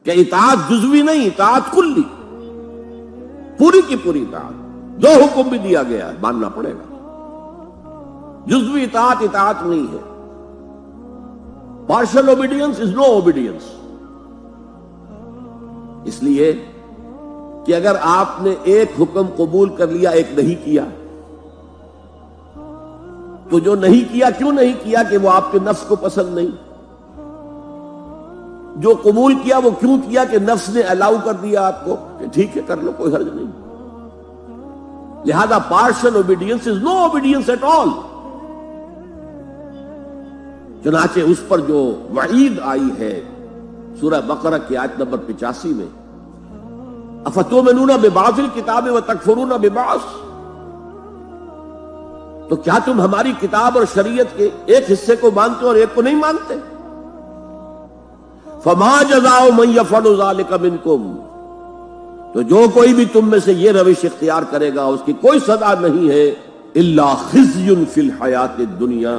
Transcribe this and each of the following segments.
کہ اطاعت جزوی نہیں، اطاعت کلی، پوری کی پوری اطاعت، جو حکم بھی دیا گیا ہے ماننا پڑے گا۔ جزوی اطاعت اطاعت نہیں ہے۔ Partial obedience is no obedience. اس لیے کہ اگر آپ نے ایک حکم قبول کر لیا، ایک نہیں کیا، تو جو نہیں کیا کیوں نہیں کیا؟ کہ وہ آپ کے نفس کو پسند نہیں۔ جو قبول کیا وہ کیوں کیا؟ کہ نفس نے الاؤ کر دیا آپ کو کہ ٹھیک ہے کر لو، کوئی حرج نہیں۔ لہذا partial obedience is no obedience at all. چنانچہ اس پر جو وعید آئی ہے سورہ بقرہ کی آیت نمبر 85 میں، افتؤمنون ببعض الکتاب وتکفرون ببعض، تو کیا تم ہماری کتاب اور شریعت کے ایک حصے کو مانتے اور ایک کو نہیں مانتے؟ فما جزاء من يفعل ذلك منکم، تو جو کوئی بھی تم میں سے یہ روش اختیار کرے گا اس کی کوئی سزا نہیں ہے الا خزي فی الحیات الدنیا،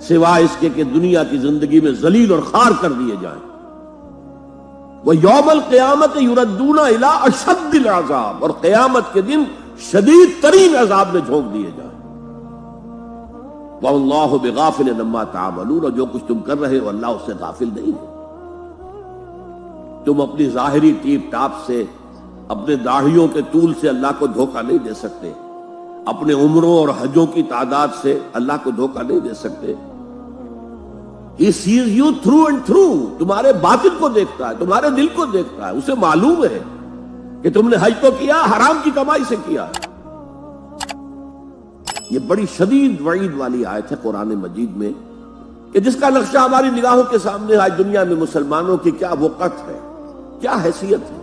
سوائے اس کے کہ دنیا کی زندگی میں ذلیل اور خوار کر دیے جائیں۔ وَيَوْمَ الْقِيَامَةِ يُرَدُّونَ إِلَىٰ أَشَدِّ الْعَذَابِ، اور قیامت کے دن شدید ترین عذاب میں جھونک دیے جائیں۔ وَاللَّهُ بِغَافِلٍ عَمَّا تَعْمَلُونَ، اور جو کچھ تم کر رہے ہو اللہ اس سے غافل نہیں ہے۔ تم اپنی ظاہری ٹیپ ٹاپ سے، اپنے داڑھیوں کے طول سے اللہ کو دھوکہ نہیں دے سکتے، اپنے عمروں اور حجوں کی تعداد سے اللہ کو دھوکہ نہیں دے سکتے۔ He sees you through and through، تمہارے باطن کو دیکھتا ہے، تمہارے دل کو دیکھتا ہے، اسے معلوم ہے کہ تم نے حج تو کیا، حرام کی کمائی سے کیا۔ یہ بڑی شدید وعید والی آیت ہے قرآن مجید میں، کہ جس کا نقشہ ہماری نگاہوں کے سامنے آج دنیا میں مسلمانوں کی کیا وقت ہے، کیا حیثیت ہے۔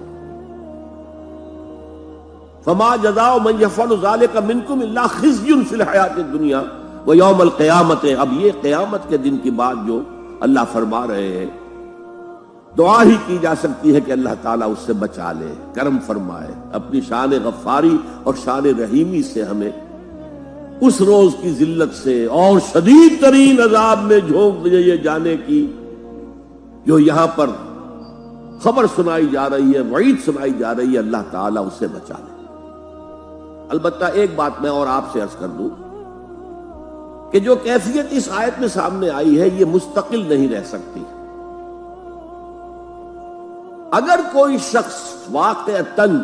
فما جزاء من يفعل ذلك منكم الا خزي في الحیات الدنیا ویوم القیامت۔ اب یہ قیامت کے دن کی بات جو اللہ فرما رہے ہیں، دعا ہی کی جا سکتی ہے کہ اللہ تعالیٰ اس سے بچا لے، کرم فرمائے، اپنی شان غفاری اور شان رحیمی سے ہمیں اس روز کی ذلت سے اور شدید ترین عذاب میں جھونک دیے جانے کی جو یہاں پر خبر سنائی جا رہی ہے، وعید سنائی جا رہی ہے، اللہ تعالیٰ اس سے بچا لے۔ البتہ ایک بات میں اور آپ سے عرض کر دوں کہ جو کیفیت اس آیت میں سامنے آئی ہے یہ مستقل نہیں رہ سکتی۔ اگر کوئی شخص واقعتاً،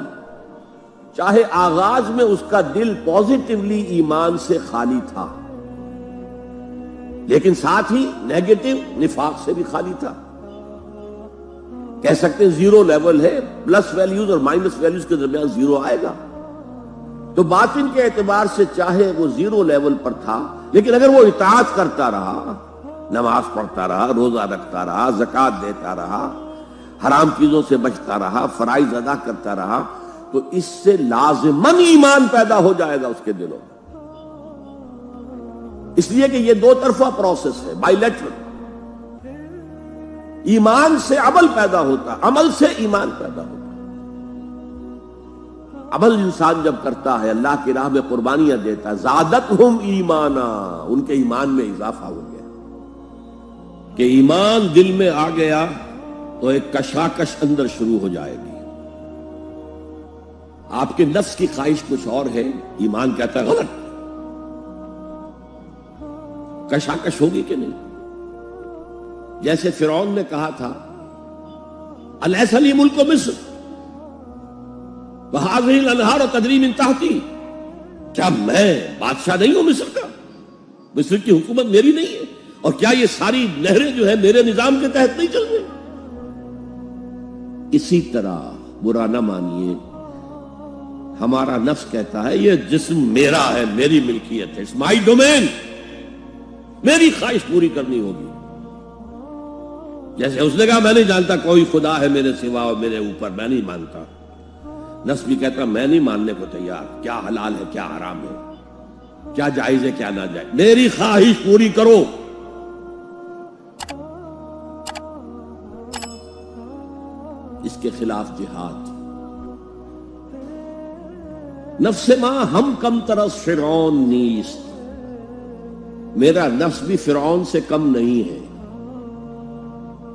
چاہے آغاز میں اس کا دل پازیٹیولی ایمان سے خالی تھا، لیکن ساتھ ہی نیگیٹو نفاق سے بھی خالی تھا، کہہ سکتے ہیں زیرو لیول ہے، پلس ویلیوز اور مائنس ویلیوز کے درمیان زیرو آئے گا، تو باطن کے اعتبار سے چاہے وہ زیرو لیول پر تھا، لیکن اگر وہ اطاعت کرتا رہا، نماز پڑھتا رہا، روزہ رکھتا رہا، زکوٰۃ دیتا رہا، حرام چیزوں سے بچتا رہا، فرائض ادا کرتا رہا، تو اس سے لازماً ایمان پیدا ہو جائے گا اس کے دلوں میں۔ اس لیے کہ یہ دو طرفہ پروسیس ہے، بائی لیٹرل۔ ایمان سے عمل پیدا ہوتا، عمل سے ایمان پیدا ہوتا۔ عمل انسان جب کرتا ہے، اللہ کی راہ میں قربانیاں دیتا ہے، زادتہم ایمانا، ان کے ایمان میں اضافہ ہو گیا کہ ایمان دل میں آ گیا تو ایک کشاکش اندر شروع ہو جائے گی۔ آپ کے نفس کی خواہش کچھ اور ہے، ایمان کہتا ہے غلط، کشاکش ہوگی کہ نہیں؟ جیسے فرعون نے کہا تھا الیس لی ملک مصر وہذہ الانہار تجری من تحتی، کیا میں بادشاہ نہیں ہوں مصر کا؟ مصر کی حکومت میری نہیں ہے؟ اور کیا یہ ساری نہریں جو ہے میرے نظام کے تحت نہیں چل رہی؟ اسی طرح برا نہ مانیے، ہمارا نفس کہتا ہے یہ جسم میرا ہے، میری ملکیت ہے، اٹس مائی ڈومین، میری خواہش پوری کرنی ہوگی۔ جیسے اس نے کہا میں نہیں جانتا کوئی خدا ہے میرے سوا اور میرے اوپر، میں نہیں مانتا، نفس بھی کہتا میں نہیں ماننے کو تیار، کیا حلال ہے کیا حرام ہے، کیا جائز ہے کیا ناجائز، میری خواہش پوری کرو۔ اس کے خلاف جہاد۔ نفس ماں ہم کم ترس فرعون نیست، میرا نفس بھی فرعون سے کم نہیں ہے،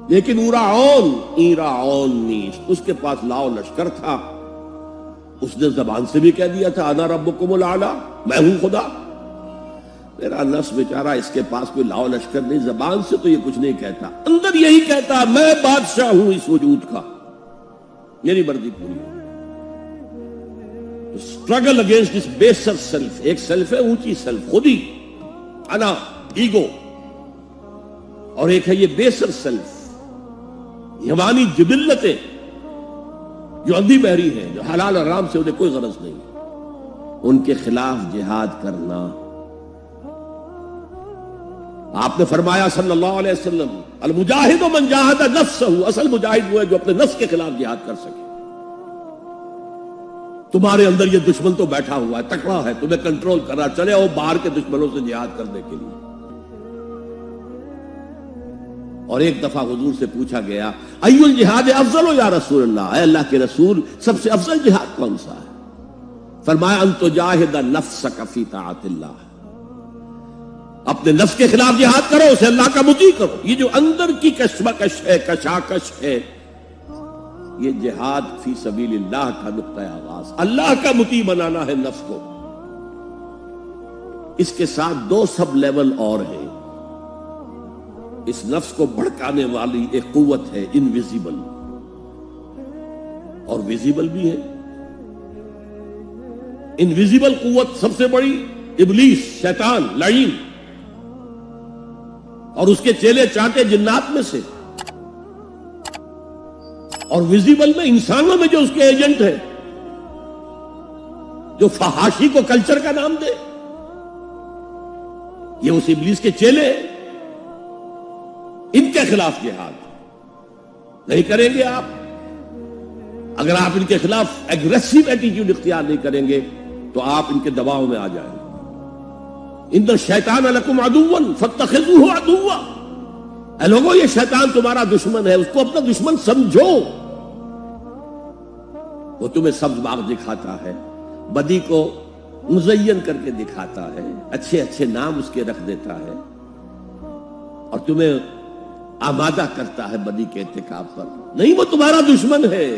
لیکن ایراعون نیست، اس کے پاس لاؤ لشکر تھا، اس نے زبان سے بھی کہہ دیا تھا انا ربکم الاعلی، میں ہوں خدا۔ میرا نفس بیچارہ اس کے پاس کوئی لاؤ لشکر نہیں، زبان سے تو یہ کچھ نہیں کہتا، اندر یہی کہتا میں بادشاہ ہوں اس وجود کا، میری مرضی پوری ہو۔ اسٹرگل اگینسٹ دس بیسر سیلف، ایک سیلف ہے اونچی سیلف، خود ہی انا، ایگو، اور ایک ہے یہ بیسر سیلف، حیوانی جبلتیں جو اندھی بہری ہیں، جو حلال حرام سے انہیں کوئی غرض نہیں، ان کے خلاف جہاد کرنا۔ آپ نے فرمایا صلی اللہ علیہ وسلم المجاہد من جاہد نفسہ، اصل مجاہد وہ ہے جو اپنے نفس کے خلاف جہاد کر سکے۔ تمہارے اندر یہ دشمن تو بیٹھا ہوا ہے، تکڑا ہے، تمہیں کنٹرول کر رہا، چلے آؤ باہر کے دشمنوں سے جہاد کرنے کے لیے۔ اور ایک دفعہ حضور سے پوچھا گیا ای الجہاد افضل یا رسول اللہ، اے اللہ کے رسول سب سے افضل جہاد کون سا ہے؟ فرمایا ان تجاہد نفسک فی طاعت اللہ، اپنے نفس کے خلاف جہاد کرو، اسے اللہ کا مطیع کرو۔ یہ جو اندر کی کشمکش ہے، کشاکش ہے، یہ جہاد فی سبیل اللہ کا نقطہ آغاز، اللہ کا مطیع بنانا ہے نفس کو۔ اس کے ساتھ دو سب لیول اور ہیں۔ اس نفس کو بھڑکانے والی ایک قوت ہے انویزیبل، اور ویزیبل بھی ہے۔ انویزیبل قوت سب سے بڑی ابلیس، شیطان، لعین، اور اس کے چیلے چانٹے جنات میں سے، اور ویزیبل میں انسانوں میں جو اس کے ایجنٹ ہیں، جو فحاشی کو کلچر کا نام دے، یہ اس ابلیس کے چیلے ہیں۔ ان کے خلاف جہاد نہیں کریں گے آپ، اگر آپ ان کے خلاف ایگریسو ایٹیٹیوڈ اختیار نہیں کریں گے تو آپ ان کے دباؤ میں آ جائیں گے۔ ان الشیطان لکم عدو فاتخذوہ عدوا، اے لوگوں یہ شیطان تمہارا دشمن ہے، اس کو اپنا دشمن سمجھو۔ وہ تمہیں سبز باغ دکھاتا ہے، بدی کو مزین کر کے دکھاتا ہے، اچھے اچھے نام اس کے رکھ دیتا ہے، اور تمہیں آمادہ کرتا ہے بدی کے ارتکاب پر۔ نہیں، وہ تمہارا دشمن ہے۔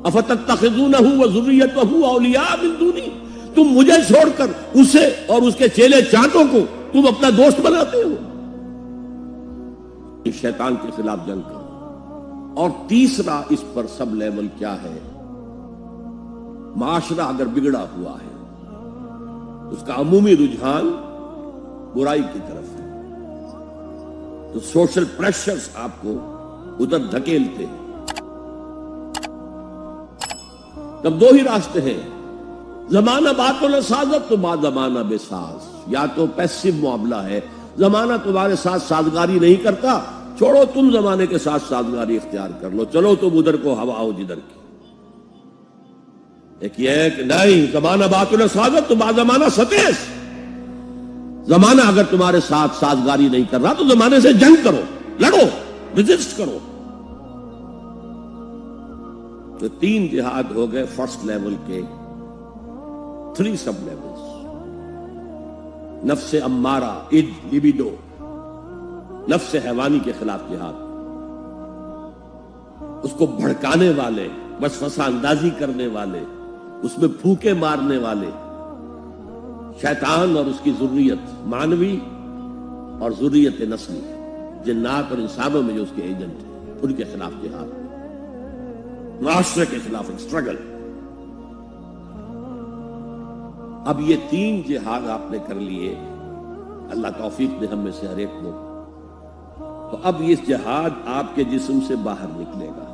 افتتخذونہ وذریتہ اولیاء من دونی، تم مجھے چھوڑ کر اسے اور اس کے چیلے چانٹوں کو تم اپنا دوست بناتے ہو۔ شیطان کے خلاف جنگ کرو۔ اور تیسرا اس پر سب لیول کیا ہے؟ معاشرہ اگر بگڑا ہوا ہے، اس کا عمومی رجحان برائی کی طرف ہے، تو سوشل پریشرز آپ کو ادھر دھکیلتے ہیں۔ تب دو ہی راستے ہیں، زمانہ بات و سازت تو با زمانہ بے ساز، یا تو پیسو معاملہ ہے، زمانہ تمہارے ساتھ سازگاری نہیں کرتا، چھوڑو تم زمانے کے ساتھ سازگاری اختیار کر لو، چلو تم ادھر کو ہوا ہو جدھر کی۔ ایک یہ ہے کہ نہیں، زمانہ بات و سازت تو با زمانہ ستیس، زمانہ اگر تمہارے ساتھ سازگاری نہیں کر رہا تو زمانے سے جنگ کرو، لڑو، ریزسٹ کرو۔ تو تین جہاد ہو گئے فرسٹ لیول کے، 3 سب لیولز۔ نفس امارہ، اج، لیبیڈو، نفس حیوانی کے خلاف جہاد، اس کو بھڑکانے والے، وسوسہ اندازی کرنے والے، اس میں پھونکے مارنے والے، شیطان اور اس کی ذریت مانوی اور ذریت نسلی، جنات اور انسانوں میں جو اس کے ایجنٹ ہیں، ان کے خلاف جہاد، معاشرے کے خلاف ایک اسٹرگل۔ اب یہ 3 جہاد آپ نے کر لیے، اللہ توفیق دے ہم میں سے ہر ایک کو، تو اب یہ جہاد آپ کے جسم سے باہر نکلے گا۔